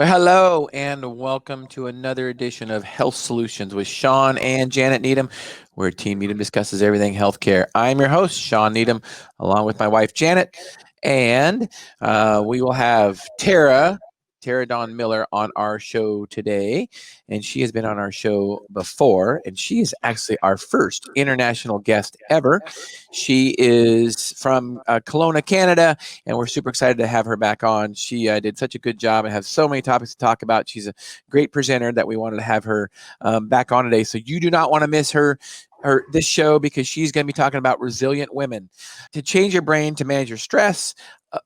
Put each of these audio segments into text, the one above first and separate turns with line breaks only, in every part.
Well, hello and welcome to another edition of Health Solutions with Shawn and Janet Needham, where Team Needham discusses everything healthcare. I'm your host, Shawn Needham, along with my wife, Janet, and we will have Tara Dawn Miller on our show today, and she has been on our show before, and she is actually our first international guest ever. She is from Kelowna, Canada, and we're super excited to have her back on. She did such a good job and has so many topics to talk about. She's a great presenter that we wanted to have her back on today. So you do not want to miss her this show, because she's going to be talking about resilient women to change your brain, to manage your stress,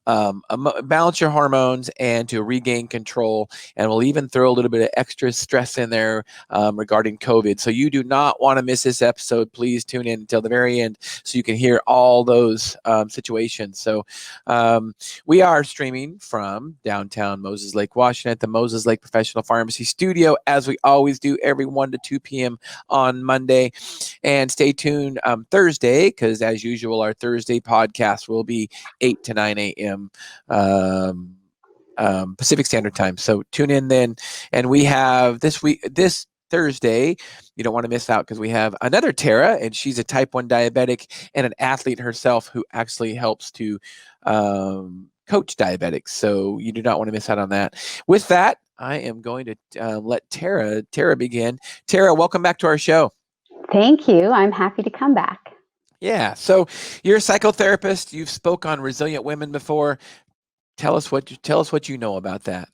balance your hormones, and to regain control. And we'll even throw a little bit of extra stress in there regarding COVID. So you do not want to miss this episode. Please tune in until the very end so you can hear all those situations. So we are streaming from downtown Moses Lake, Washington, at the Moses Lake Professional Pharmacy Studio, as we always do every 1 to 2 p.m. on Monday. And stay tuned Thursday, because as usual, our Thursday podcast will be 8 to 9 a.m. Pacific Standard Time. So tune in then. And we have this Thursday, you don't want to miss out, because we have another Tara, and she's a type 1 diabetic and an athlete herself who actually helps to coach diabetics. So you do not want to miss out on that. With that, I am going to let Tara begin. Tara, welcome back to our show.
Thank you. I'm happy to come back.
Yeah. So you're a psychotherapist. You've spoke on resilient women before. Tell us what you know about that.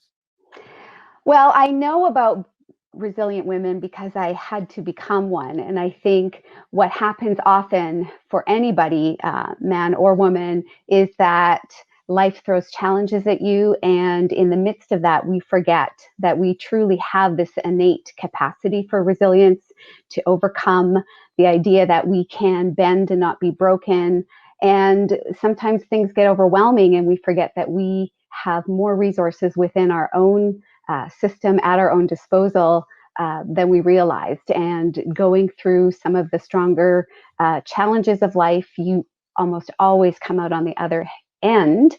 Well, I know about resilient women because I had to become one. And I think what happens often for anybody, man or woman, is that life throws challenges at you. And in the midst of that, we forget that we truly have this innate capacity for resilience, to overcome the idea that we can bend and not be broken. And sometimes things get overwhelming and we forget that we have more resources within our own system at our own disposal than we realized. And going through some of the stronger challenges of life, you almost always come out on the other end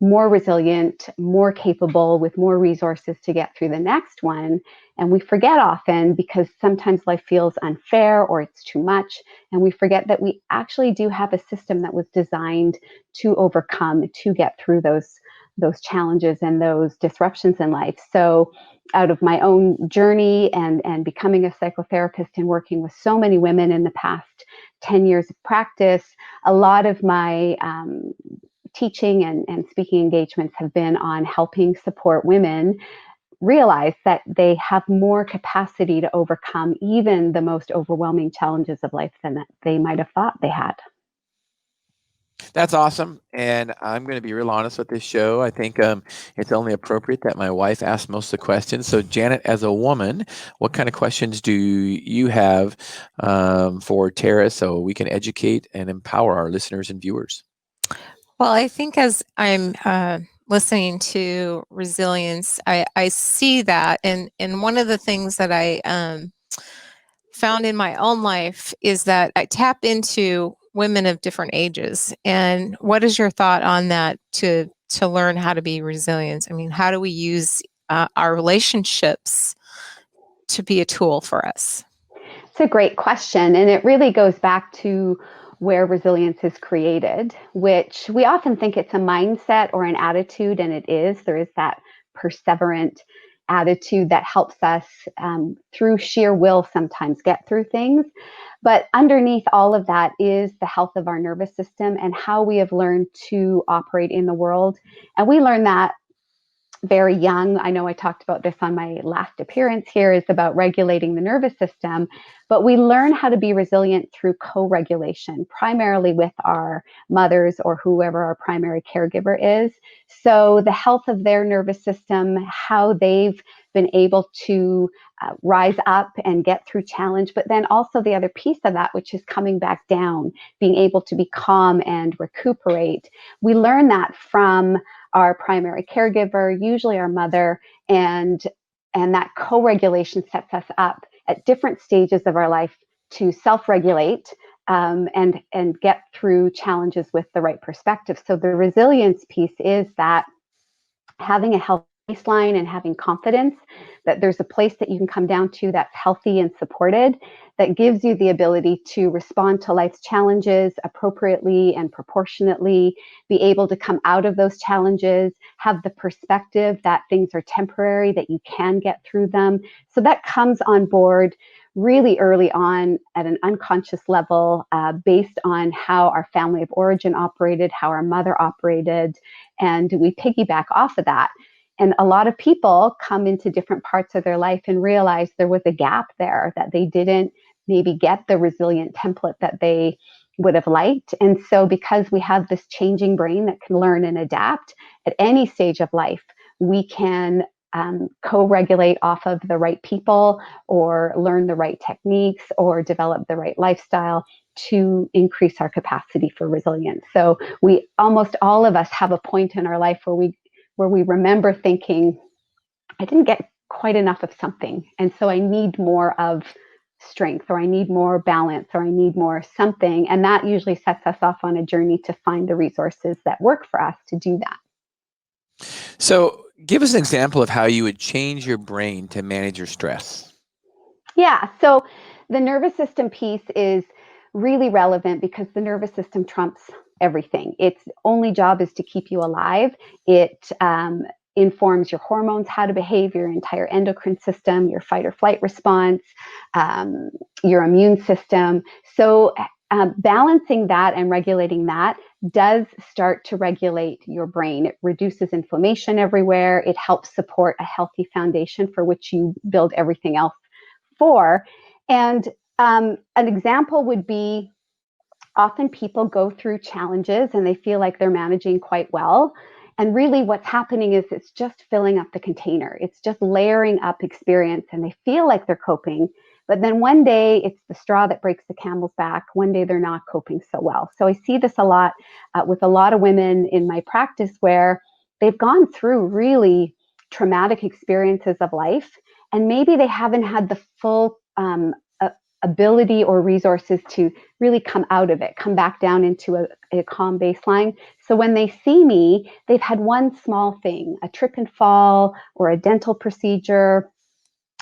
more resilient, more capable, with more resources to get through the next one. And we forget often, because sometimes life feels unfair or it's too much. And we forget that we actually do have a system that was designed to overcome, to get through those challenges and those disruptions in life. So out of my own journey and becoming a psychotherapist and working with so many women in the past 10 years of practice, a lot of my teaching and speaking engagements have been on helping support women realize that they have more capacity to overcome even the most overwhelming challenges of life than that they might have thought they had.
That's awesome. And I'm going to be real honest with this show. I think it's only appropriate that my wife asks most of the questions. So Janet, as a woman, what kind of questions do you have for Tara, so we can educate and empower our listeners and viewers?
Well, I think as I'm listening to resilience, I see that. And one of the things that I found in my own life is that I tap into women of different ages. And what is your thought on that, to learn how to be resilient? I mean, how do we use our relationships to be a tool for us?
It's a great question. And it really goes back to where resilience is created, which we often think it's a mindset or an attitude, and it is. There is that perseverant attitude that helps us through sheer will sometimes get through things. But underneath all of that is the health of our nervous system and how we have learned to operate in the world. And we learn that very young. I know I talked about this on my last appearance here, is about regulating the nervous system, but we learn how to be resilient through co-regulation, primarily with our mothers or whoever our primary caregiver is. So the health of their nervous system, how they've been able to rise up and get through challenge, but then also the other piece of that, which is coming back down, being able to be calm and recuperate. We learn that from our primary caregiver, usually our mother, and that co-regulation sets us up at different stages of our life to self-regulate and get through challenges with the right perspective. So the resilience piece is that having a healthy baseline and having confidence that there's a place that you can come down to that's healthy and supported, that gives you the ability to respond to life's challenges appropriately and proportionately, be able to come out of those challenges, have the perspective that things are temporary, that you can get through them. So that comes on board really early on at an unconscious level, based on how our family of origin operated, how our mother operated, and we piggyback off of that. And a lot of people come into different parts of their life and realize there was a gap there, that they didn't maybe get the resilient template that they would have liked. And so because we have this changing brain that can learn and adapt at any stage of life, we can co-regulate off of the right people, or learn the right techniques, or develop the right lifestyle to increase our capacity for resilience. So we, almost all of us, have a point in our life where we remember thinking, I didn't get quite enough of something, and so I need more of strength, or I need more balance, or I need more something. And that usually sets us off on a journey to find the resources that work for us to do that.
So give us an example of how you would change your brain to manage your stress.
Yeah, so the nervous system piece is really relevant because the nervous system trumps everything. Its only job is to keep you alive. It informs your hormones, how to behave, your entire endocrine system, your fight or flight response, your immune system. So balancing that and regulating that does start to regulate your brain. It reduces inflammation everywhere. It helps support a healthy foundation for which you build everything else for. And an example would be, often people go through challenges and they feel like they're managing quite well. And really what's happening is it's just filling up the container. It's just layering up experience, and they feel like they're coping. But then one day it's the straw that breaks the camel's back. One day they're not coping so well. So I see this a lot with a lot of women in my practice, where they've gone through really traumatic experiences of life, and maybe they haven't had the full ability or resources to really come out of it, come back down into a calm baseline. So when they see me, they've had one small thing, a trip and fall, or a dental procedure,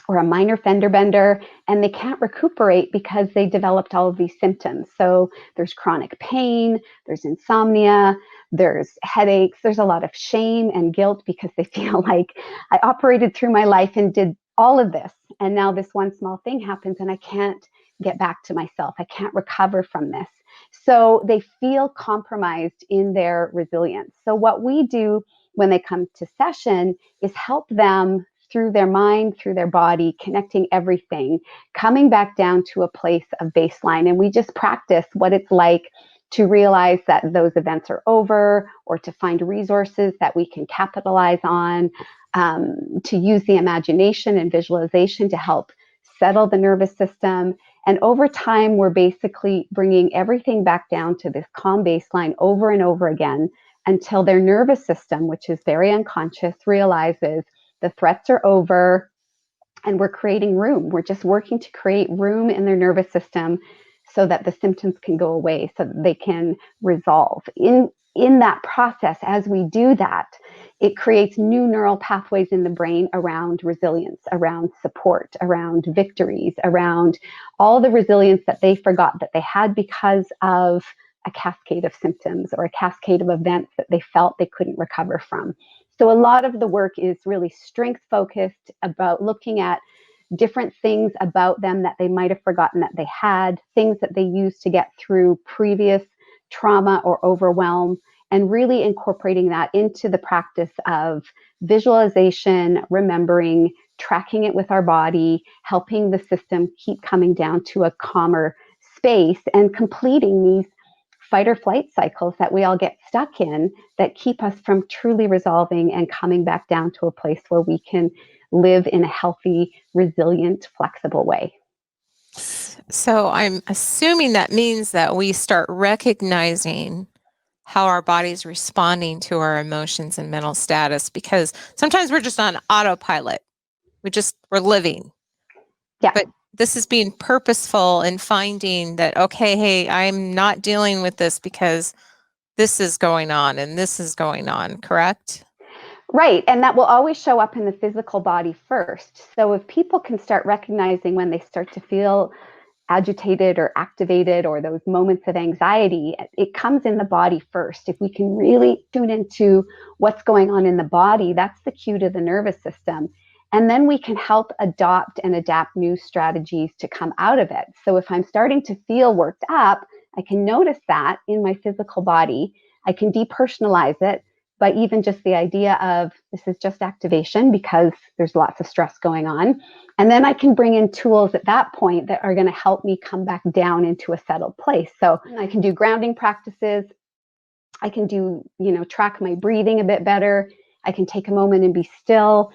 or a minor fender bender, and they can't recuperate because they developed all of these symptoms. So there's chronic pain, there's insomnia, there's headaches, there's a lot of shame and guilt because they feel like, I operated through my life and did all of this, and now this one small thing happens and I can't get back to myself. I can't recover from this. So they feel compromised in their resilience. So what we do when they come to session is help them through their mind, through their body, connecting everything, coming back down to a place of baseline. And we just practice what it's like to realize that those events are over, or to find resources that we can capitalize on, to use the imagination and visualization to help settle the nervous system. And over time, we're basically bringing everything back down to this calm baseline over and over again, until their nervous system, which is very unconscious, realizes the threats are over, and we're creating room. We're just working to create room in their nervous system so that the symptoms can go away, so that they can resolve. In that process, as we do that, it creates new neural pathways in the brain around resilience, around support, around victories, around all the resilience that they forgot that they had because of a cascade of symptoms or a cascade of events that they felt they couldn't recover from. So a lot of the work is really strength focused, about looking at different things about them that they might have forgotten that they had, things that they used to get through previous trauma or overwhelm, and really incorporating that into the practice of visualization, remembering, tracking it with our body, helping the system keep coming down to a calmer space, and completing these fight or flight cycles that we all get stuck in, that keep us from truly resolving and coming back down to a place where we can live in a healthy, resilient, flexible way.
So I'm assuming that means that we start recognizing how our body's responding to our emotions and mental status, because sometimes we're just on autopilot. We're living.
Yeah.
But this is being purposeful and finding that, okay, hey, I'm not dealing with this because this is going on and this is going on, correct?
Right. And that will always show up in the physical body first. So if people can start recognizing when they start to feel agitated or activated or those moments of anxiety, it comes in the body first. If we can really tune into what's going on in the body, that's the cue to the nervous system. And then we can help adopt and adapt new strategies to come out of it. So if I'm starting to feel worked up, I can notice that in my physical body. I can depersonalize it by even just the idea of this is just activation because there's lots of stress going on. And then I can bring in tools at that point that are going to help me come back down into a settled place. So I can do grounding practices. I can do, track my breathing a bit better. I can take a moment and be still.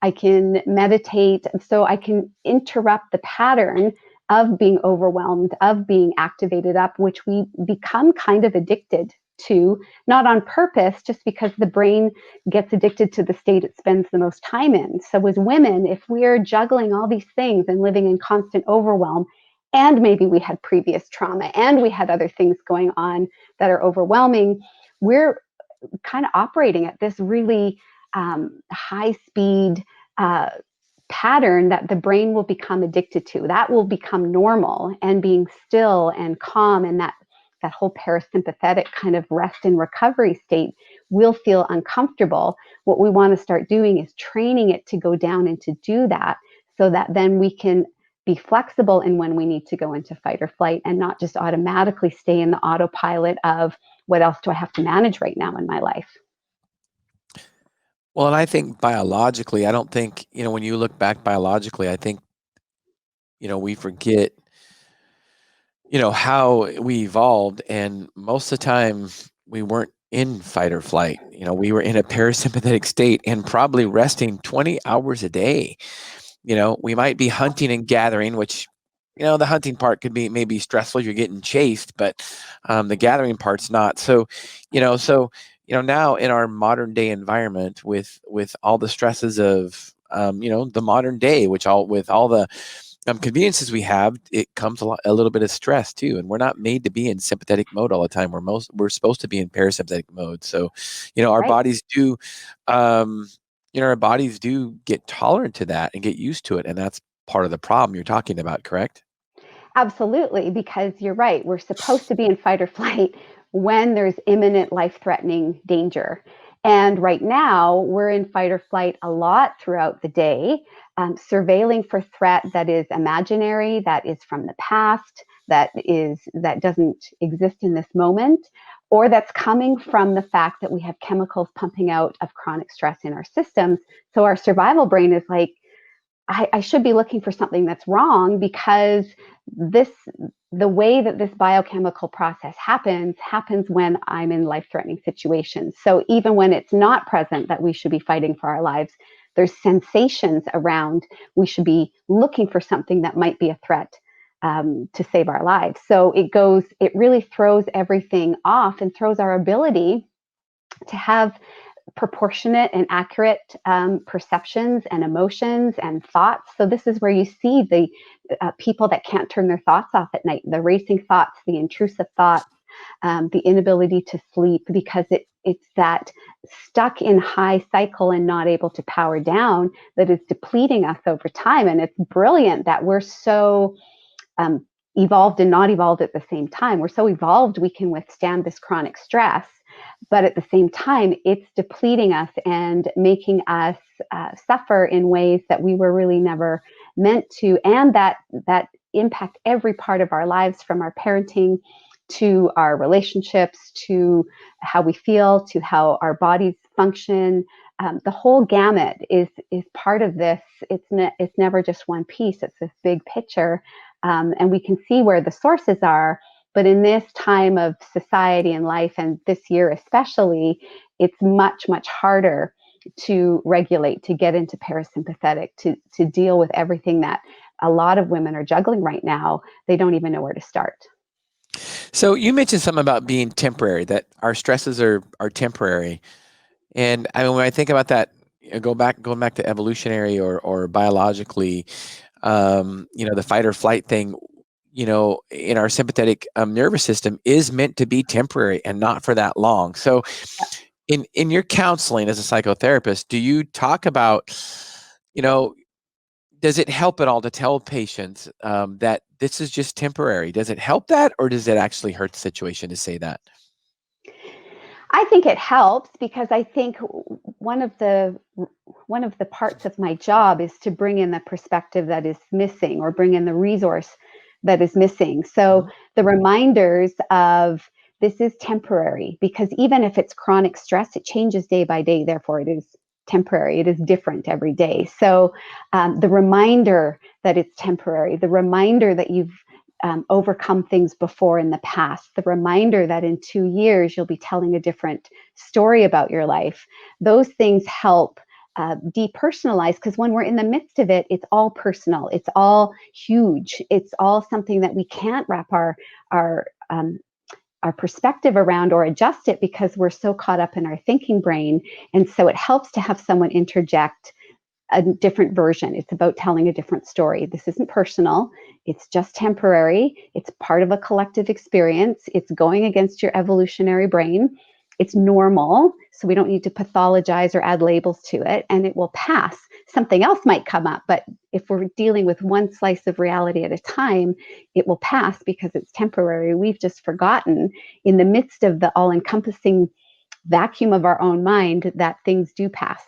I can meditate. So I can interrupt the pattern of being overwhelmed, of being activated up, which we become kind of addicted to, not on purpose, just because the brain gets addicted to the state it spends the most time in. So as women, if we're juggling all these things and living in constant overwhelm, and maybe we had previous trauma and we had other things going on that are overwhelming, we're kind of operating at this really high speed pattern that the brain will become addicted to. That will become normal, and being still and calm and that whole parasympathetic kind of rest and recovery state will feel uncomfortable. What we want to start doing is training it to go down and to do that, so that then we can be flexible in when we need to go into fight or flight and not just automatically stay in the autopilot of what else do I have to manage right now in my life.
Well, and I think biologically, I don't think, when you look back biologically, I think, we forget, how we evolved. And most of the time we weren't in fight or flight. We were in a parasympathetic state and probably resting 20 hours a day. We might be hunting and gathering, which, the hunting part could be maybe stressful. You're getting chased, but the gathering part's not. So, now in our modern day environment with all the stresses of, the modern day, with all the conveniences we have, it comes a little bit of stress too. And we're not made to be in sympathetic mode all the time. We're supposed to be in parasympathetic mode. So, our
Right.
bodies do, our bodies do get tolerant to that and get used to it. And that's part of the problem you're talking about, correct?
Absolutely, because you're right. We're supposed to be in fight or flight when there's imminent life-threatening danger. And right now, we're in fight or flight a lot throughout the day, surveilling for threat that is imaginary, that is from the past, that doesn't exist in this moment, or that's coming from the fact that we have chemicals pumping out of chronic stress in our systems. So our survival brain is like, I should be looking for something that's wrong, because the way that this biochemical process happens when I'm in life-threatening situations. So even when it's not present that we should be fighting for our lives, there's sensations around we should be looking for something that might be a threat to save our lives. So it really throws everything off and throws our ability to have proportionate and accurate perceptions and emotions and thoughts. So this is where you see the people that can't turn their thoughts off at night, the racing thoughts, the intrusive thoughts, the inability to sleep, because it's that stuck in high cycle and not able to power down that is depleting us over time. And it's brilliant that we're so evolved and not evolved at the same time. We're so evolved we can withstand this chronic stress, but at the same time, it's depleting us and making us suffer in ways that we were really never meant to, and that impact every part of our lives, from our parenting to our relationships, to how we feel, to how our bodies function. The whole gamut is part of this. It's never just one piece. It's this big picture, and we can see where the sources are. But in this time of society and life, and this year especially, it's much, much harder to regulate, to get into parasympathetic, to deal with everything that a lot of women are juggling right now. They don't even know where to start.
So you mentioned something about being temporary, that our stresses are temporary. And I mean, when I think about that, going back to evolutionary or biologically, the fight or flight thing, in our sympathetic nervous system is meant to be temporary and not for that long. So, In your counseling as a psychotherapist, do you talk about, does it help at all to tell patients that this is just temporary? Does it help that, or does it actually hurt the situation to say that?
I think it helps because I think one of the parts of my job is to bring in the perspective that is missing, or bring in the resource that is missing. So the reminders of this is temporary, because even if it's chronic stress, it changes day by day. Therefore, it is temporary. It is different every day. So the reminder that it's temporary, the reminder that you've overcome things before in the past, the reminder that in 2 years you'll be telling a different story about your life, those things help depersonalize, because when we're in the midst of it, it's all personal, it's all huge, it's all something that we can't wrap our perspective around or adjust it, because we're so caught up in our thinking brain. And so it helps to have someone interject a different version. It's about telling a different story. This isn't personal. It's just temporary. It's part of a collective experience. It's going against your evolutionary brain. It's normal. So we don't need to pathologize or add labels to it, and it will pass. Something else might come up, but if we're dealing with one slice of reality at a time, it will pass because it's temporary. We've just forgotten, in the midst of the all-encompassing vacuum of our own mind, that things do pass.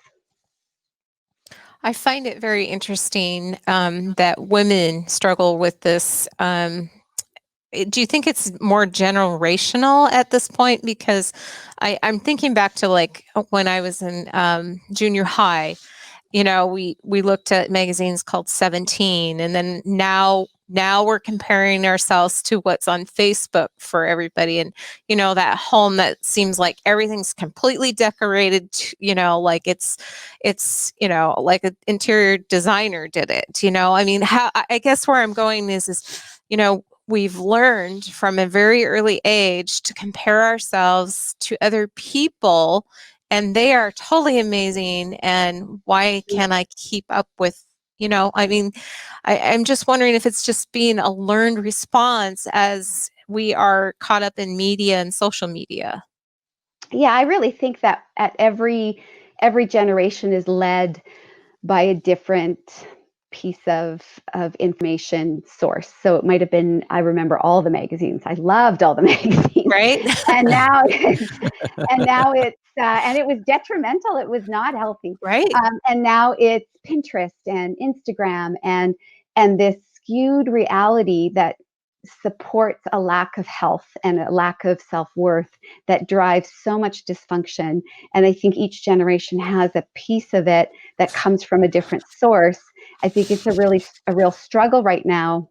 I find it very interesting that women struggle with this. Do you think it's more generational at this point? Because I'm thinking back to like when I was in junior high. We looked at magazines called 17, and then now we're comparing ourselves to what's on Facebook for everybody. And, that home that seems like everything's completely decorated, like it's, like an interior designer did it, I mean, I guess where I'm going is, we've learned from a very early age to compare ourselves to other people, and they are totally amazing. And why can't I keep up with, I mean, I'm just wondering if it's just being a learned response as we are caught up in media and social media.
Yeah, I really think that at every generation is led by a different piece of information source. So it might have been, I remember all the magazines. I loved all the magazines.
Right?
And it was detrimental. It was not healthy.
Right.
And now it's Pinterest and Instagram and this skewed reality that supports a lack of health and a lack of self-worth that drives so much dysfunction. And I think each generation has a piece of it that comes from a different source. I think it's a real struggle right now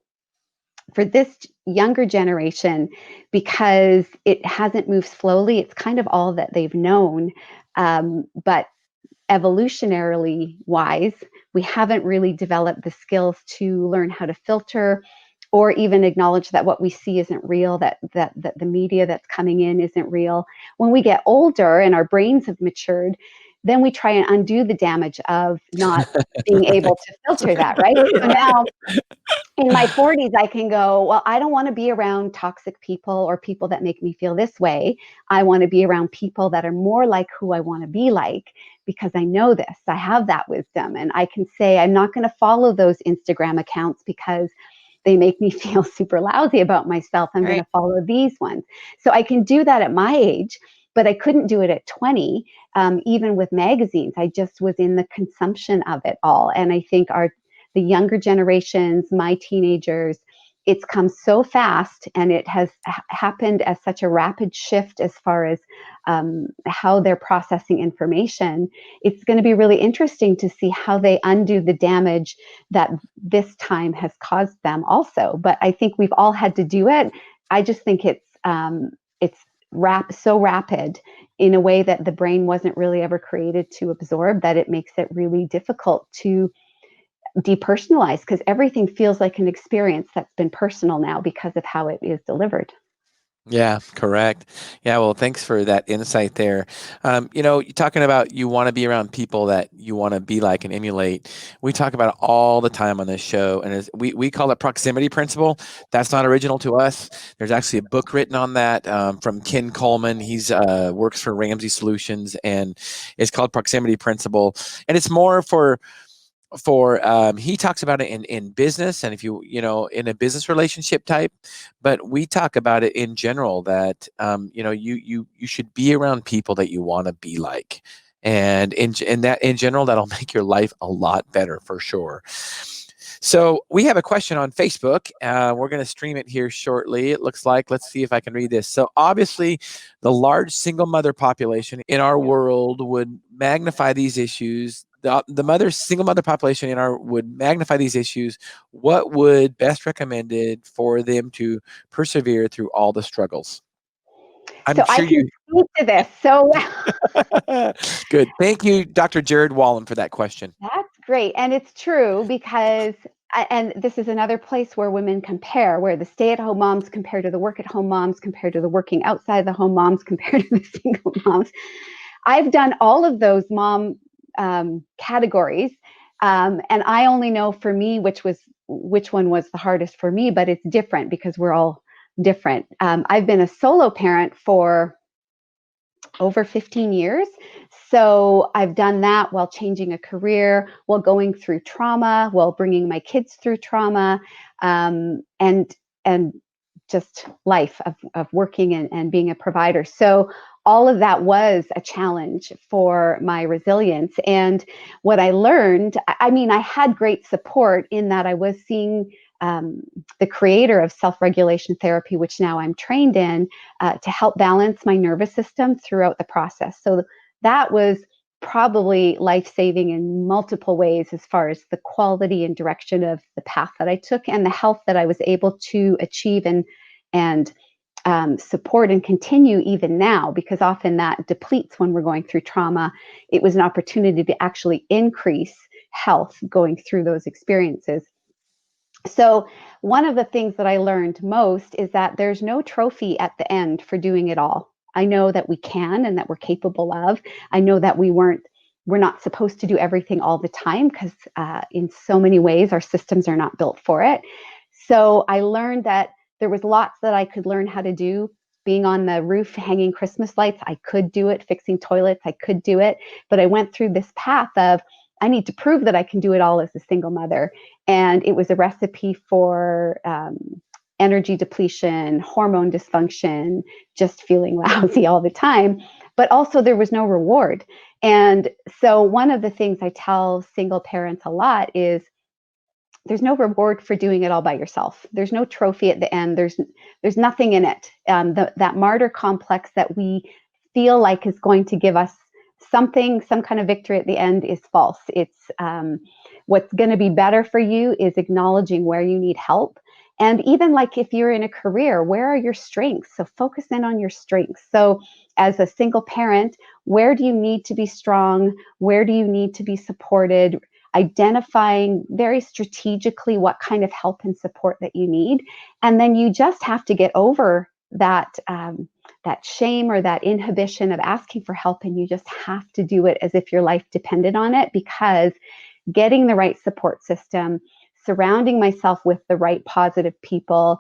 for this younger generation, because it hasn't moved slowly. It's kind of all that they've known. But evolutionarily wise, we haven't really developed the skills to learn how to filter, or even acknowledge that what we see isn't real, that the media that's coming in isn't real. When we get older and our brains have matured, then we try and undo the damage of not being able to filter that, right? So now in my 40s, I can go, well, I don't want to be around toxic people or people that make me feel this way. I want to be around people that are more like who I want to be like, because I know this. I have that wisdom. And I can say, I'm not going to follow those Instagram accounts because they make me feel super lousy about myself. I'm going to follow these ones. So I can do that at my age, but I couldn't do it at 20, even with magazines. I just was in the consumption of it all. And I think the younger generations, my teenagers, it's come so fast, and it has happened as such a rapid shift as far as how they're processing information. It's going to be really interesting to see how they undo the damage that this time has caused them also. But I think we've all had to do it. I just think it's so rapid in a way that the brain wasn't really ever created to absorb, that it makes it really difficult to depersonalize, because everything feels like an experience that's been personal now because of how it is delivered.
Yeah, correct. Yeah, well, thanks for that insight there. You're talking about you want to be around people that you want to be like and emulate. We talk about it all the time on this show, and we call it proximity principle. That's not original to us. There's actually a book written on that from Ken Coleman. He's works for Ramsey Solutions, and it's called Proximity Principle, and it's more for he talks about it in business, and if in a business relationship type, but we talk about it in general that you should be around people that you want to be like, and in general that'll make your life a lot better for sure. So we have a question on Facebook. We're going to stream it here shortly. It looks like, let's see if I can read this. So obviously, the large single mother population in our world would magnify these issues. Single mother population in our would magnify these issues. What would best recommended for them to persevere through all the struggles? I'm
So I
sure
can speak to this. So
Good. Thank you, Dr. Jared Wallen, for that question.
that's great. And it's true because, and this is another place where women compare, where the stay-at-home moms compare to the work-at-home moms, compare to the working outside the home moms, compare to the single moms. I've done all of those mom categories. And I only know for me which one was the hardest for me, but it's different because we're all different. I've been a solo parent for over 15 years. So I've done that while changing a career, while going through trauma, while bringing my kids through trauma, and just life of working and being a provider. So all of that was a challenge for my resilience. And what I learned, I had great support in that I was seeing the creator of self-regulation therapy, which now I'm trained in, to help balance my nervous system throughout the process. So that was probably life-saving in multiple ways as far as the quality and direction of the path that I took and the health that I was able to achieve and support and continue even now, because often that depletes when we're going through trauma. It was an opportunity to actually increase health going through those experiences. So one of the things that I learned most is that there's no trophy at the end for doing it all. I know that we can and that we're capable of. I know that we're not supposed to do everything all the time because in so many ways our systems are not built for it. So I learned that there was lots that I could learn how to do. Being on the roof hanging Christmas lights, I could do it. Fixing toilets, I could do it. But I went through this path of I need to prove that I can do it all as a single mother. And it was a recipe for energy depletion, hormone dysfunction, just feeling lousy all the time. But also there was no reward. And so one of the things I tell single parents a lot is there's no reward for doing it all by yourself. There's no trophy at the end. There's nothing in it. That martyr complex that we feel like is going to give us some kind of victory at the end is false. It's what's going to be better for you is acknowledging where you need help. And even like if you're in a career, where are your strengths? So focus in on your strengths. So as a single parent, where do you need to be strong? Where do you need to be supported? Identifying very strategically what kind of help and support that you need. And then you just have to get over that shame or that inhibition of asking for help, and you just have to do it as if your life depended on it, because getting the right support system, surrounding myself with the right positive people,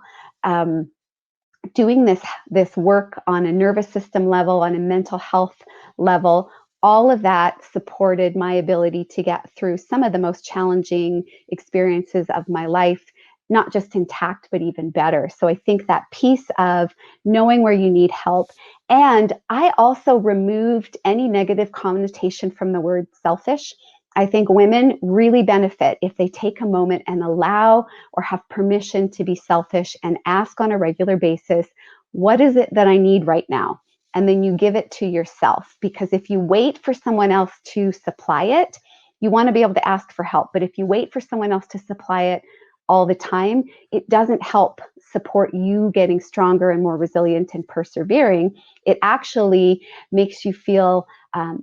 doing this work on a nervous system level, on a mental health level, all of that supported my ability to get through some of the most challenging experiences of my life, not just intact, but even better. So I think that piece of knowing where you need help. And I also removed any negative connotation from the word selfish. I think women really benefit if they take a moment and allow or have permission to be selfish and ask on a regular basis, what is it that I need right now? And then you give it to yourself, because if you wait for someone else to supply it, you want to be able to ask for help. But if you wait for someone else to supply it all the time, it doesn't help support you getting stronger and more resilient and persevering. It actually makes you feel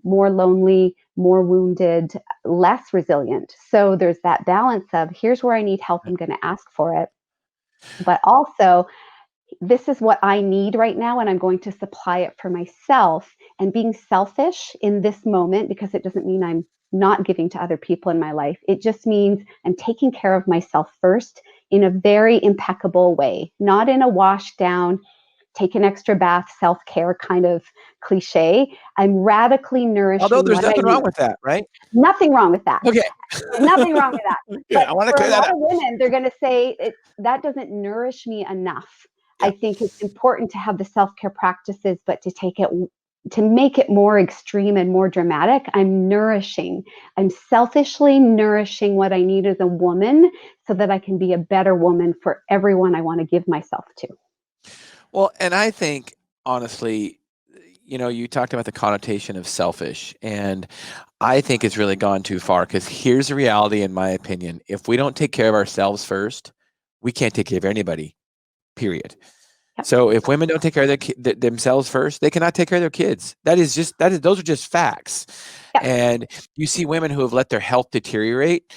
more lonely, more wounded, less resilient. So there's that balance of here's where I need help, I'm going to ask for it. But also, this is what I need right now, and I'm going to supply it for myself. And being selfish in this moment, because it doesn't mean I'm not giving to other people in my life. It just means I'm taking care of myself first in a very impeccable way, not in a washed down, take an extra bath, self-care kind of cliche. I'm radically
Although
nourishing
there's
what I
nothing
need.
wrong with that, right?
Nothing wrong with that.
Okay.
Nothing wrong with that.
Okay,
But
I want to
for a
clear that
lot
up.
of women, they're going to say that doesn't nourish me enough.
Yeah.
I think it's important to have the self-care practices, but to make it more extreme and more dramatic, I'm selfishly nourishing what I need as a woman so that I can be a better woman for everyone I want to give myself to.
Well, and I think, honestly, you talked about the connotation of selfish, and I think it's really gone too far, because here's the reality, in my opinion. If we don't take care of ourselves first, we can't take care of anybody, period.
Yep.
So if women don't take care of themselves first, they cannot take care of their kids. Those are just facts.
Yep.
And you see women who have let their health deteriorate.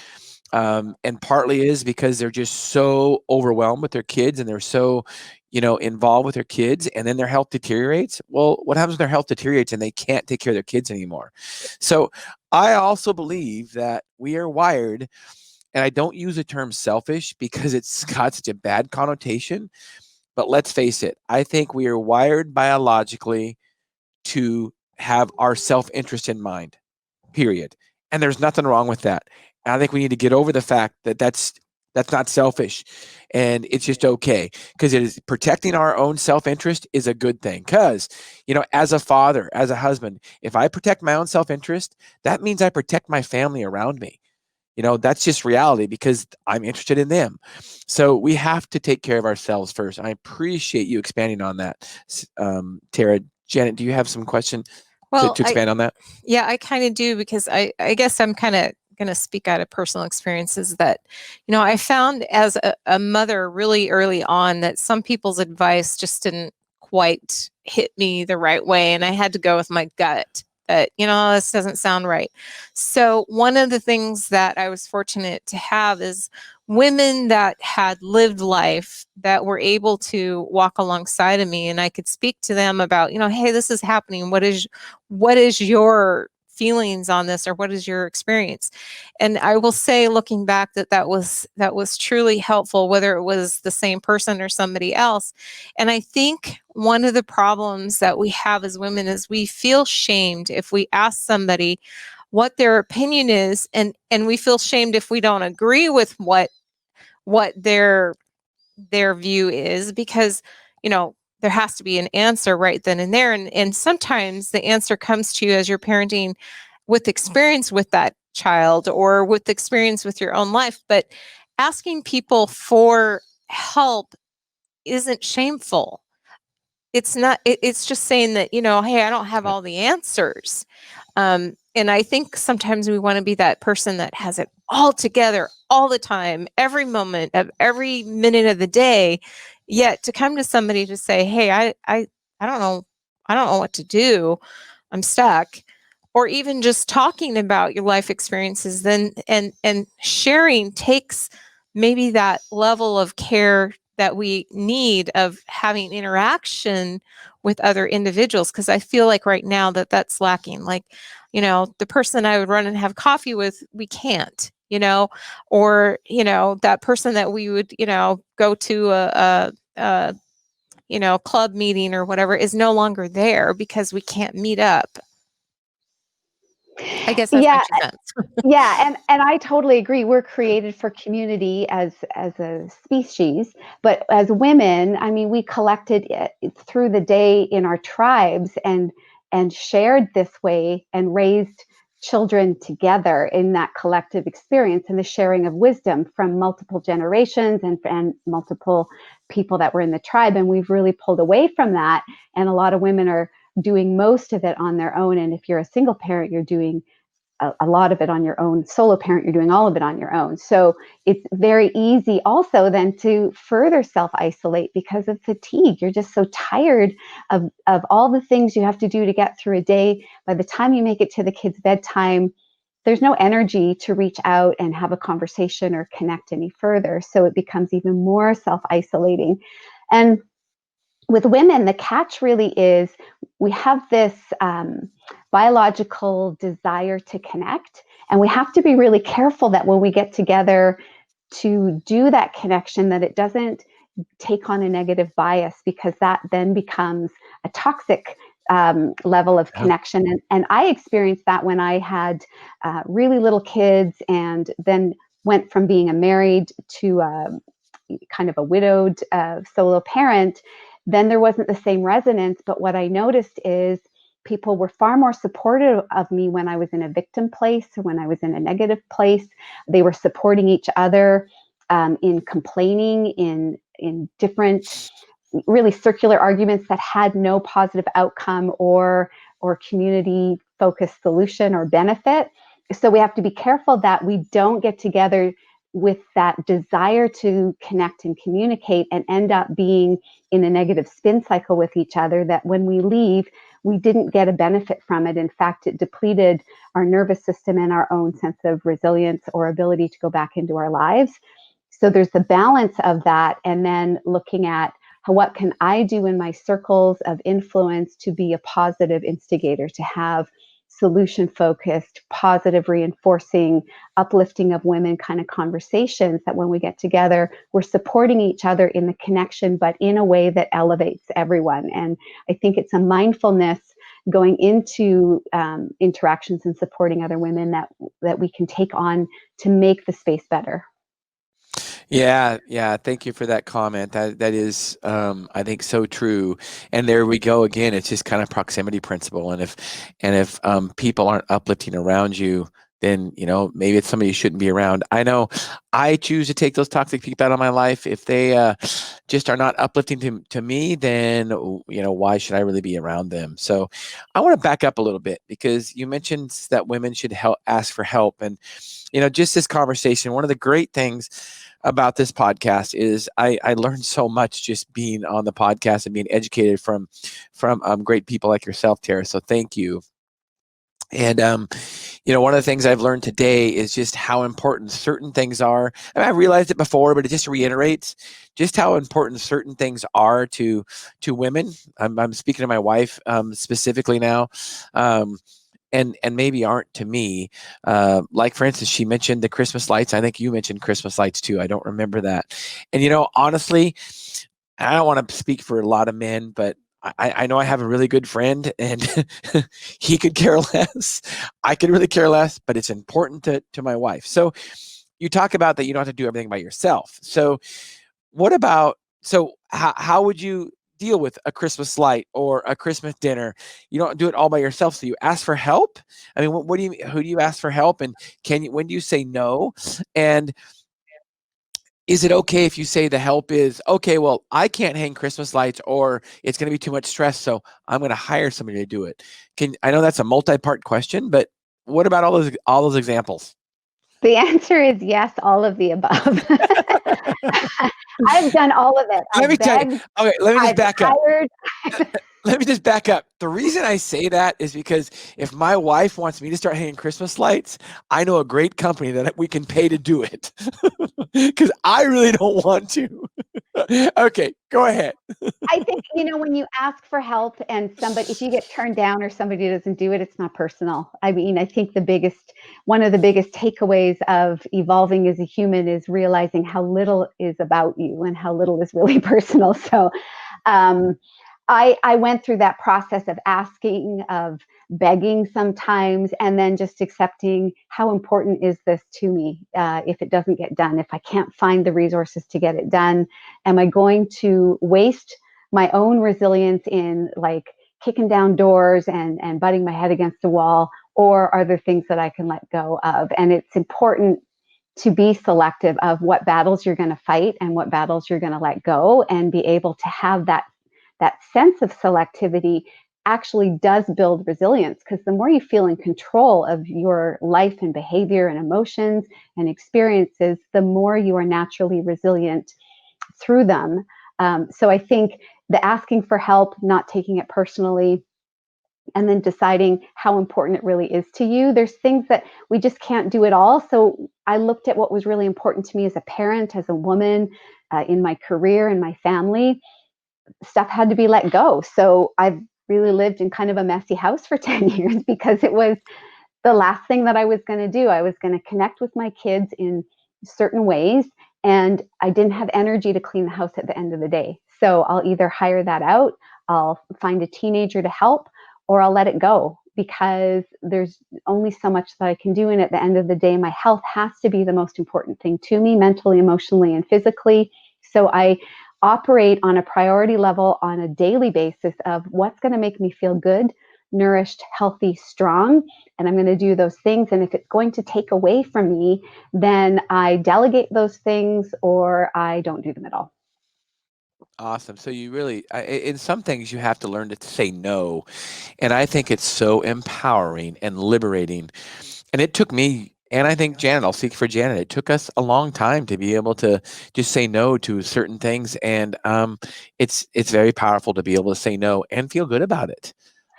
And partly is because they're just so overwhelmed with their kids, and they're so, involved with their kids, and then their health deteriorates. Well, what happens when their health deteriorates and they can't take care of their kids anymore? So I also believe that we are wired, and I don't use the term selfish because it's got such a bad connotation. But let's face it, I think we are wired biologically to have our self-interest in mind, period. And there's nothing wrong with that. And I think we need to get over the fact that that's not selfish, and it's just okay, because it is protecting our own self-interest is a good thing. Because, as a father, as a husband, if I protect my own self-interest, that means I protect my family around me. That's just reality, because I'm interested in them. So we have to take care of ourselves first. I appreciate you expanding on that, Tara. Janet, do you have some question to expand on that?
Yeah, I kind of do, because I guess I'm kind of going to speak out of personal experiences that, I found as a mother really early on that some people's advice just didn't quite hit me the right way. And I had to go with my gut that, this doesn't sound right. So one of the things that I was fortunate to have is women that had lived life that were able to walk alongside of me, and I could speak to them about, hey, this is happening. What is your feelings on this, or what is your experience? And I will say, looking back, that was truly helpful, whether it was the same person or somebody else. And I think one of the problems that we have as women is we feel shamed if we ask somebody what their opinion is, and we feel shamed if we don't agree with what their view is, because there has to be an answer right then and there. And sometimes the answer comes to you as you're parenting with experience with that child, or with experience with your own life. But asking people for help isn't shameful. It's not, it's just saying that, hey, I don't have all the answers. And I think sometimes we want to be that person that has it all together all the time, every moment of every minute of the day. Yet to come to somebody to say, hey, I don't know. I don't know what to do. I'm stuck. Or even just talking about your life experiences, then and sharing takes maybe that level of care that we need of having interaction with other individuals. Because I feel like right now that's lacking. Like, the person I would run and have coffee with, we can't, or, that person that we would, go to a club meeting or whatever is no longer there because we can't meet up. I guess that's my 2 cents.
Yeah, and I totally agree. We're created for community as a species, but as women, I mean, we collected it through the day in our tribes and shared this way and raised children together in that collective experience and the sharing of wisdom from multiple generations and multiple people that were in the tribe. And we've really pulled away from that. And a lot of women are doing most of it on their own. And if you're a single parent, you're doing a lot of it on your own. Solo parent, you're doing all of it on your own. So it's very easy also then to further self-isolate because of fatigue. You're just so tired of all the things you have to do to get through a day. By the time you make it to the kids' bedtime, there's no energy to reach out and have a conversation or connect any further. So it becomes even more self-isolating. And with women, the catch really is we have this biological desire to connect, and we have to be really careful that when we get together to do that connection, that it doesn't take on a negative bias, because that then becomes a toxic level of connection. And I experienced that when I had really little kids, and then went from being a married to kind of a widowed solo parent. Then there wasn't the same resonance. But what I noticed is people were far more supportive of me when I was in a victim place or when I was in a negative place. They were supporting each other in complaining, in different really circular arguments that had no positive outcome or community focused solution or benefit. So we have to be careful that we don't get together with that desire to connect and communicate and end up being in a negative spin cycle with each other, that when we leave, we didn't get a benefit from it. In fact, it depleted our nervous system and our own sense of resilience or ability to go back into our lives. So there's the balance of that, and then looking at what can I do in my circles of influence to be a positive instigator, to have solution-focused, positive, reinforcing, uplifting of women kind of conversations, that when we get together, we're supporting each other in the connection, but in a way that elevates everyone. And I think it's a mindfulness going into interactions and supporting other women that we can take on to make the space better.
Yeah. Thank you for that comment. That is, I think, so true. And there we go again. It's just kind of proximity principle. And if people aren't uplifting around you, then maybe it's somebody you shouldn't be around. I know I choose to take those toxic people out of my life. If they just are not uplifting to me, then why should I really be around them? So I want to back up a little bit, because you mentioned that women should ask for help, and just this conversation. One of the great things about this podcast is I learned so much just being on the podcast and being educated from great people like yourself, Tara. So thank you. And one of the things I've learned today is just how important certain things are. I mean, I realized it before, but it just reiterates just how important certain things are to women. I'm speaking to my wife specifically now. And maybe aren't to me. Like, for instance, she mentioned the Christmas lights. I think you mentioned Christmas lights too. I don't remember that. And honestly, I don't want to speak for a lot of men, but I know I have a really good friend, and he could care less. I could really care less, but it's important to my wife. So you talk about that you don't have to do everything by yourself. So how would you deal with a Christmas light or a Christmas dinner? You don't do it all by yourself, so you ask for help. I mean, what do you? Who do you ask for help? And when do you say no? And is it okay if you say the help is, okay, well, I can't hang Christmas lights, or it's going to be too much stress, so I'm going to hire somebody to do it? I know that's a multi-part question, but what about all those examples?
The answer is yes, all of the above. I've done all of it.
Let me tell you. Okay, let me just back up.
Hired.
Let me just back up. The reason I say that is because if my wife wants me to start hanging Christmas lights, I know a great company that we can pay to do it, because I really don't want to. Okay, go ahead.
I think, when you ask for help and if you get turned down or somebody doesn't do it, it's not personal. I mean, I think one of the biggest takeaways of evolving as a human is realizing how little is about you and how little is really personal. So, I went through that process of asking, of begging sometimes, and then just accepting how important is this to me. If it doesn't get done, if I can't find the resources to get it done, am I going to waste my own resilience in like kicking down doors and butting my head against the wall, or are there things that I can let go of? And it's important to be selective of what battles you're going to fight and what battles you're going to let go, and be able to have that sense of selectivity actually does build resilience, because the more you feel in control of your life and behavior and emotions and experiences, the more you are naturally resilient through them. So I think the asking for help, not taking it personally, and then deciding how important it really is to you. There's things that we just can't do it all. So I looked at what was really important to me as a parent, as a woman, in my career, in my family. stuff had to be let go. So I've really lived in kind of a messy house for 10 years because it was the last thing that I was going to do. I was going to connect with my kids in certain ways, and I didn't have energy to clean the house at the end of the day. So I'll either hire that out, I'll find a teenager to help, or I'll let it go because there's only so much that I can do. And at the end of the day, my health has to be the most important thing to me, mentally, emotionally, and physically. So I operate on a priority level on a daily basis of what's going to make me feel good, nourished, healthy, strong. And I'm going to do those things. And if it's going to take away from me, then I delegate those things or I don't do them at all.
Awesome. So you really, in some things, you have to learn to say no. And I think it's so empowering and liberating. And it took me, and I think Janet, I'll speak for Janet, it took us a long time to be able to just say no to certain things. And it's very powerful to be able to say no and feel good about it.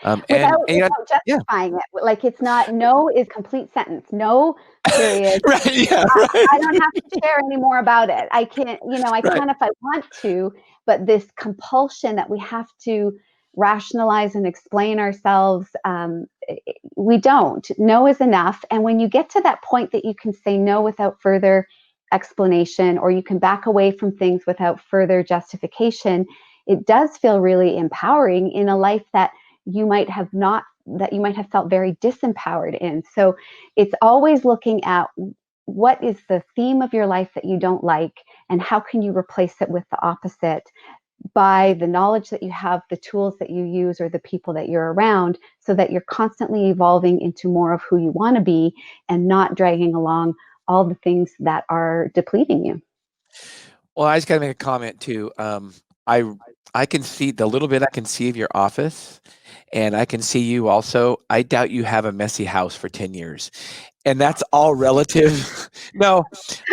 Without
Yeah,
justifying it. Like, it's not, no is complete sentence. No, period.
right, yeah, right.
I don't have to share any more about it. I can't, I
Right.
can if I want to, but this compulsion that we have to rationalize and explain ourselves, we don't. No is enough. And when you get to that point that you can say no without further explanation, or you can back away from things without further justification, it does feel really empowering in a life that you might have felt very disempowered in. So it's always looking at what is the theme of your life that you don't like, and how can you replace it with the opposite by the knowledge that you have, the tools that you use, or the people that you're around, so that you're constantly evolving into more of who you want to be and not dragging along all the things that are depleting you.
Well, I just got to make a comment too. I can see the little bit I can see of your office, and I can see you also. I doubt you have a messy house for 10 years. And that's all relative. No,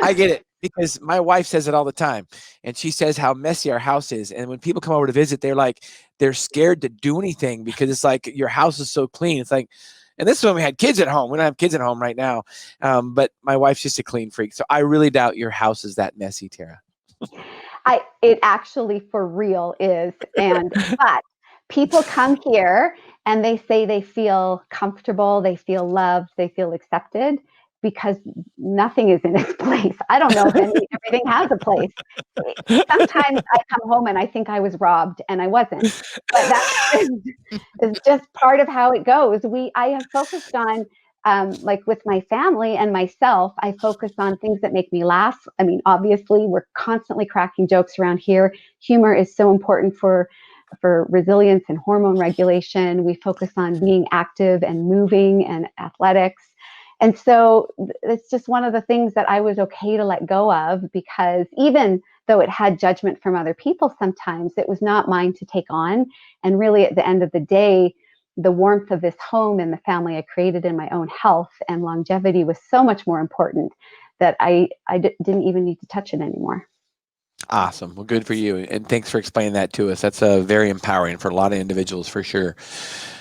I get it, because my wife says it all the time. And she says how messy our house is. And when people come over to visit, they're scared to do anything because it's like your house is so clean. It's like, and this is when we had kids at home. We don't have kids at home right now. But my wife's just a clean freak. So I really doubt your house is that messy, Tara.
It actually for real is. But people come here and they say they feel comfortable, they feel loved, they feel accepted because nothing is in its place. I don't know if everything has a place. Sometimes I come home and I think I was robbed, and I wasn't. But that is just part of how it goes. I have focused on, like with my family and myself, I focus on things that make me laugh. I mean, obviously, we're constantly cracking jokes around here. Humor is so important for resilience and hormone regulation. We focus on being active and moving and athletics. And so it's just one of the things that I was okay to let go of, because even though it had judgment from other people, sometimes it was not mine to take on. And really, at the end of the day, the warmth of this home and the family I created in my own health and longevity was so much more important that I didn't even need to touch it anymore.
Awesome. Well, good for you. And thanks for explaining that to us. That's very empowering for a lot of individuals, for sure.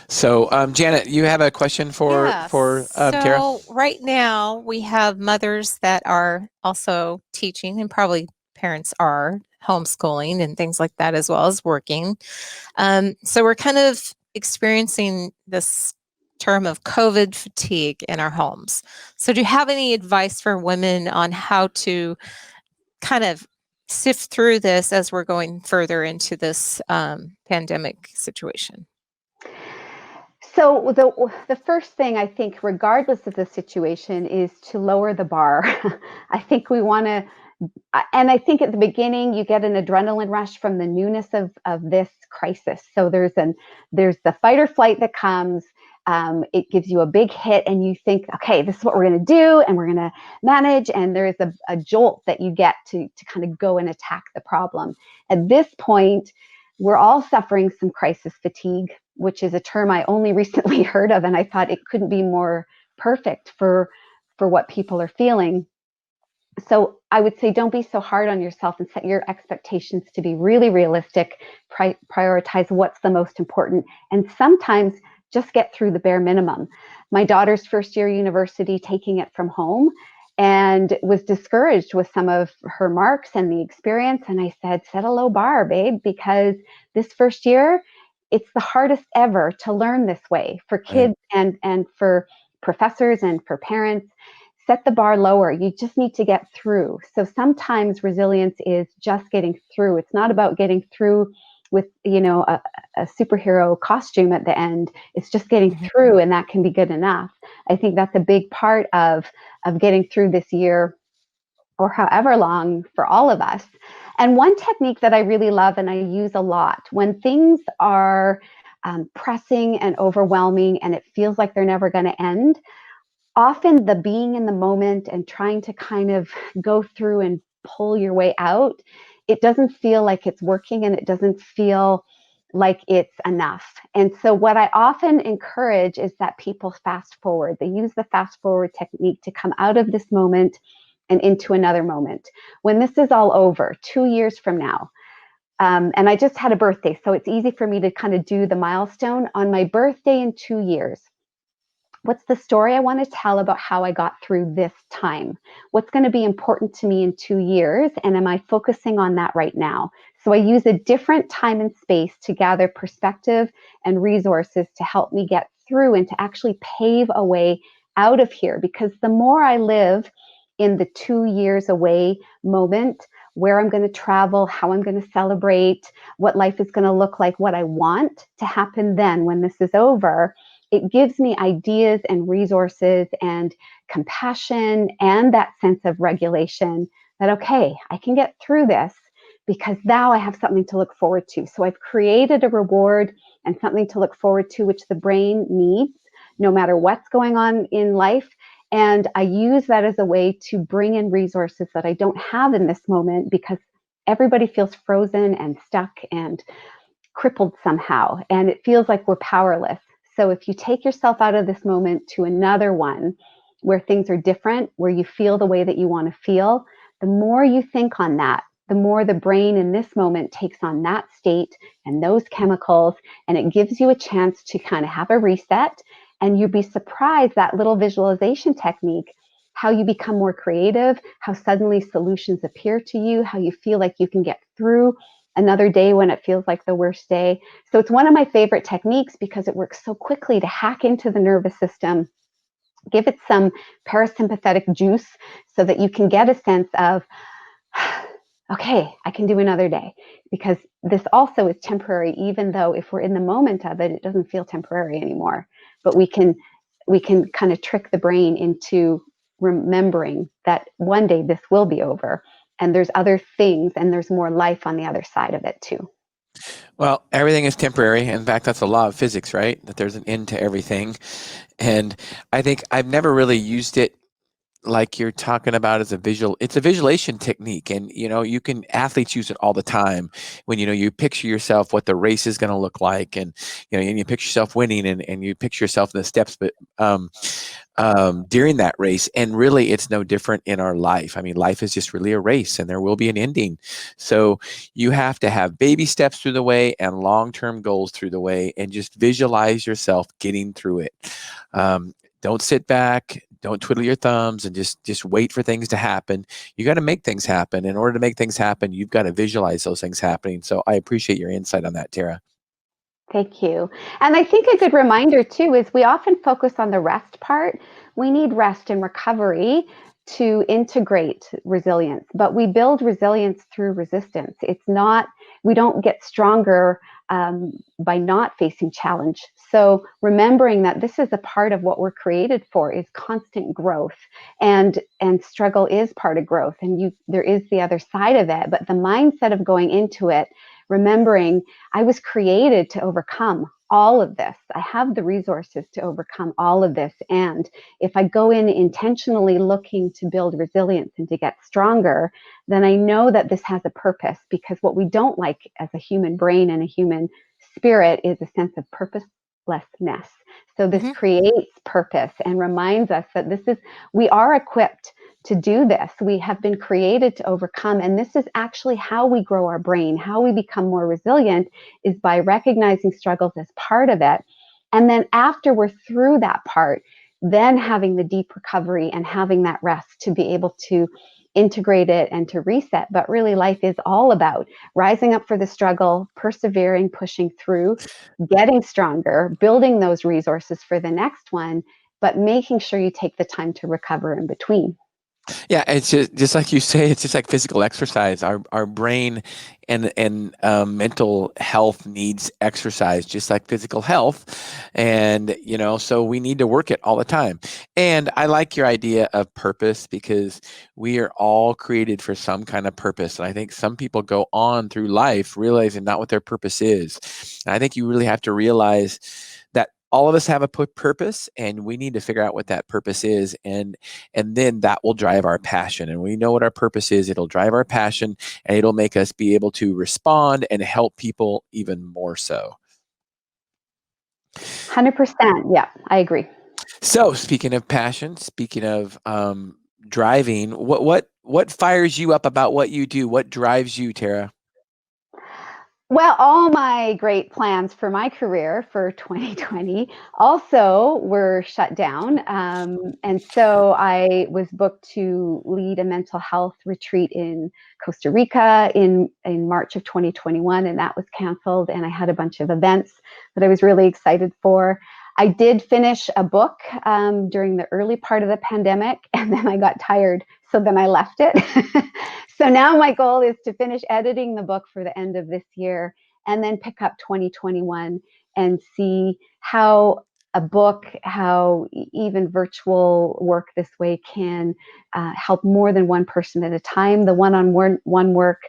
So, Janet, you have a question for Tara?
So right now we have mothers that are also teaching, and probably parents are homeschooling and things like that, as well as working. So we're kind of experiencing this term of COVID fatigue in our homes. So do you have any advice for women on how to kind of sift through this as we're going further into this pandemic situation?
So the first thing, I think, regardless of the situation, is to lower the bar. I think we want to, and I think at the beginning you get an adrenaline rush from the newness of this crisis. So there's the fight or flight that comes. It gives you a big hit, and you think, okay, this is what we're going to do, and we're going to manage. And there is a jolt that you get to kind of go and attack the problem. At this point, we're all suffering some crisis fatigue, which is a term I only recently heard of, and I thought it couldn't be more perfect for what people are feeling. So I would say, don't be so hard on yourself and set your expectations to be really realistic. Prioritize what's the most important, and sometimes just get through the bare minimum. My daughter's first year university, taking it from home, and was discouraged with some of her marks and the experience. And I said, set a low bar, babe, because this first year, it's the hardest ever to learn this way for kids and for professors and for parents. Set the bar lower. You just need to get through. So sometimes resilience is just getting through. It's not about getting through with, a superhero costume at the end. It's just getting through, and that can be good enough. I think that's a big part of getting through this year or however long for all of us. And one technique that I really love and I use a lot when things are pressing and overwhelming and it feels like they're never going to end, often the being in the moment and trying to kind of go through and pull your way out, it doesn't feel like it's working and it doesn't feel like it's enough. And so what I often encourage is that people fast forward. They use the fast forward technique to come out of this moment and into another moment. When this is all over, 2 years from now, and I just had a birthday, so it's easy for me to kind of do the milestone. On my birthday in 2 years, what's the story I want to tell about how I got through this time? What's going to be important to me in 2 years? And am I focusing on that right now? So I use a different time and space to gather perspective and resources to help me get through and to actually pave a way out of here. Because the more I live in the 2 years away moment, where I'm going to travel, how I'm going to celebrate, what life is going to look like, what I want to happen then when this is over, it gives me ideas and resources and compassion and that sense of regulation that, okay, I can get through this because now I have something to look forward to. So I've created a reward and something to look forward to, which the brain needs no matter what's going on in life. And I use that as a way to bring in resources that I don't have in this moment because everybody feels frozen and stuck and crippled somehow. And it feels like we're powerless. So if you take yourself out of this moment to another one where things are different, where you feel the way that you want to feel, the more you think on that, the more the brain in this moment takes on that state and those chemicals, and it gives you a chance to kind of have a reset. And you'd be surprised, that little visualization technique, how you become more creative, how suddenly solutions appear to you, how you feel like you can get through another day when it feels like the worst day. So it's one of my favorite techniques because it works so quickly to hack into the nervous system, give it some parasympathetic juice so that you can get a sense of, okay, I can do another day, because this also is temporary, even though if we're in the moment of it, it doesn't feel temporary anymore. But we can kind of trick the brain into remembering that one day this will be over. And there's other things and there's more life on the other side of it too.
Well, everything is temporary. In fact, that's a law of physics, right? That there's an end to everything. And I think I've never really used it like you're talking about as it's a visualization technique. And, athletes use it all the time when, you picture yourself, what the race is going to look like. And, and you picture yourself winning and you picture yourself in the steps, but, during that race. And really, it's no different in our life. I mean, life is just really a race and there will be an ending. So you have to have baby steps through the way and long-term goals through the way, and just visualize yourself getting through it. Don't sit back, don't twiddle your thumbs and just wait for things to happen. You got to make things happen. In order to make things happen, you've got to visualize those things happening. So I appreciate your insight on that, Tara.
Thank you. And I think a good reminder too is we often focus on the rest part. We need rest and recovery to integrate resilience, but we build resilience through resistance. We don't get stronger by not facing challenge. So remembering that this is a part of what we're created for is constant growth, and struggle is part of growth, and there is the other side of it. But the mindset of going into it, remembering I was created to overcome all of this. I have the resources to overcome all of this. And if I go in intentionally looking to build resilience and to get stronger, then I know that this has a purpose, because what we don't like as a human brain and a human spirit is a sense of purposelessness. So this creates purpose and reminds us that we are equipped to do this. We have been created to overcome. And this is actually how we grow our brain, how we become more resilient, is by recognizing struggles as part of it. And then after we're through that part, then having the deep recovery and having that rest to be able to integrate it and to reset. But really, life is all about rising up for the struggle, persevering, pushing through, getting stronger, building those resources for the next one, but making sure you take the time to recover in between.
Yeah, it's just like you say, it's just like physical exercise. Our brain and mental health needs exercise, just like physical health. And, so we need to work it all the time. And I like your idea of purpose, because we are all created for some kind of purpose. And I think some people go on through life realizing not what their purpose is. And I think you really have to realize that all of us have a purpose, and we need to figure out what that purpose is, and then that will drive our passion. And we know what our purpose is, it'll drive our passion, and it'll make us be able to respond and help people even more so.
100%. Yeah, I agree.
So speaking of passion, speaking of driving, what fires you up about what you do? What drives you, Tara?
Well, all my great plans for my career for 2020 also were shut down. And so I was booked to lead a mental health retreat in Costa Rica in March of 2021, and that was canceled. And I had a bunch of events that I was really excited for. I did finish a book during the early part of the pandemic, and then I got tired, so then I left it. So now my goal is to finish editing the book for the end of this year, and then pick up 2021 and see how a book, how even virtual work this way can help more than one person at a time. The one-on-one work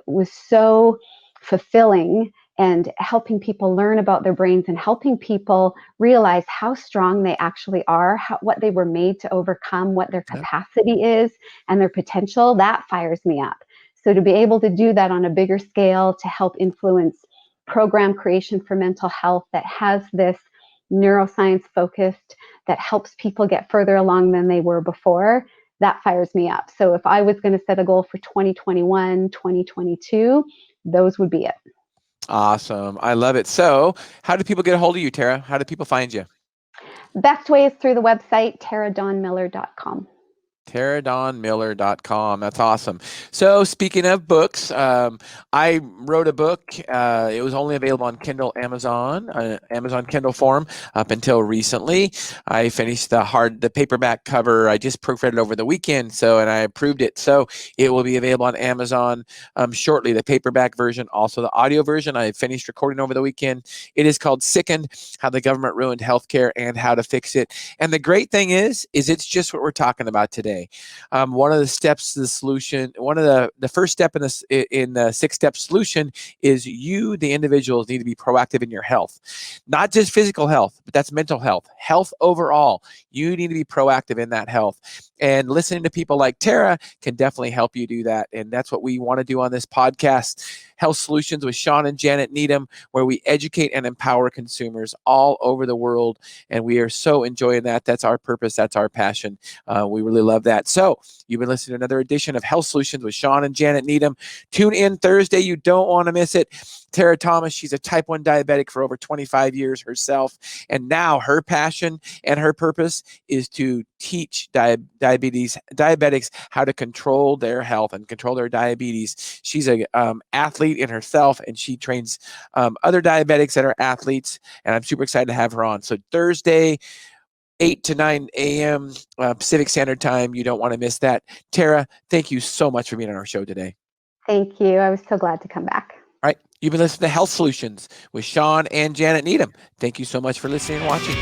was so fulfilling, and helping people learn about their brains and helping people realize how strong they actually are, what they were made to overcome, what their capacity is and their potential, that fires me up. So to be able to do that on a bigger scale, to help influence program creation for mental health that has this neuroscience focused, that helps people get further along than they were before, that fires me up. So if I was going to set a goal for 2021, 2022, those would be it.
Awesome. I love it. So how do people get a hold of you, Tara? How do people find you?
Best way is through the website, taradawnmiller.com.
TaraDawnMiller.com. That's awesome. So speaking of books, I wrote a book. It was only available on Kindle, Amazon Kindle form up until recently. I finished the paperback cover. I just proofread it over the weekend, and I approved it. So it will be available on Amazon shortly. The paperback version, also the audio version. I finished recording over the weekend. It is called Sickened: How the Government Ruined Healthcare and How to Fix It. And the great thing is it's just what we're talking about today. One of the steps to the solution, one of the first step in this in the 6-step solution is you, the individuals, need to be proactive in your health, not just physical health, but that's mental health overall. You need to be proactive in that health, and listening to people like Tara can definitely help you do that. And that's what we want to do on this podcast, Health Solutions with Shawn and Janet Needham, where we educate and empower consumers all over the world. And we are so enjoying that. That's our purpose. That's our passion. We really love that. So you've been listening to another edition of Health Solutions with Shawn and Janet Needham. Tune in Thursday. You don't want to miss it. Tara Thomas, she's a type 1 diabetic for over 25 years herself. And now her passion and her purpose is to teach diabetics how to control their health and control their diabetes. She's a athlete in herself, and she trains other diabetics that are athletes. And I'm super excited to have her on. So Thursday, 8 to 9 a.m. Pacific Standard Time. You don't want to miss that. Tara, thank you so much for being on our show today.
Thank you. I was so glad to come back.
All right. You've been listening to Health Solutions with Shawn and Janet Needham. Thank you so much for listening and watching.